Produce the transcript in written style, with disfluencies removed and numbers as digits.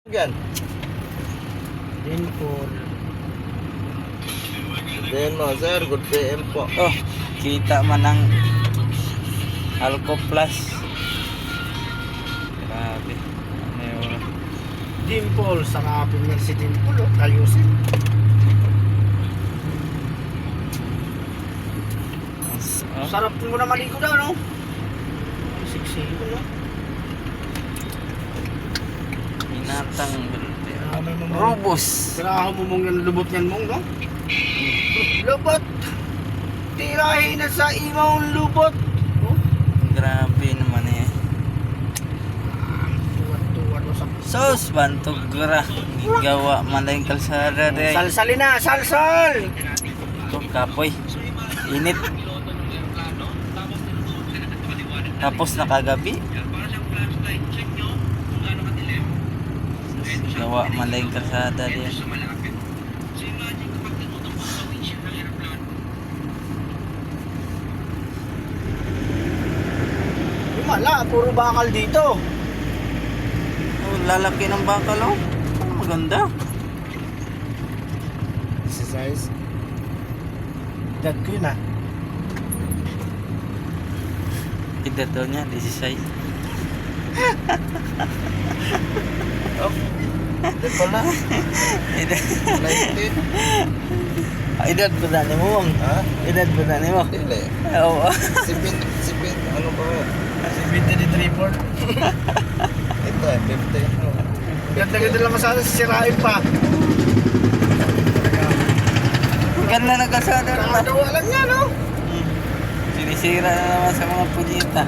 Yan. Rainfall. Then mo sir, good PM po. Oh, kita man ang Alco Plus. Grabe. Ano yun? Dimple. Saka pumil si Dimple. Oh. Kayusin. Oh, Sarap mo na maligo daw, no? Siksi ko, no? binatang Robos. Robos. Tirahan mo mong yung lubot niyan mong, no? Lubot! Tirahin na sa imong lubot! Oh? Grabe naman eh. Tuwan-tuwan mo sa... Sos, bantog gra. Gigawa man lang yung kalsada de. Salsalin na! Salsal! Ito, kapoy. Init. Tapos nakagabi. Gawa man lang yung kalsada de. Wala, puro bakal dito. Oh, lalaki ng bakal oh. Maganda. Exercise. Dad ko yun, ah. Edad daw niya, 16. Ito pala. Edad. 19. Edad ba na ni mo? Ha? Edad ba na ni mo? Dili. Oo. Sipin. Ano ba? 73 Ito eh, 50. Ganda-ganda lang masana, sisirain pa. Ganda na kalsada naman. Nakagawa lang yan, no? Sinisira na naman sa mga punyita.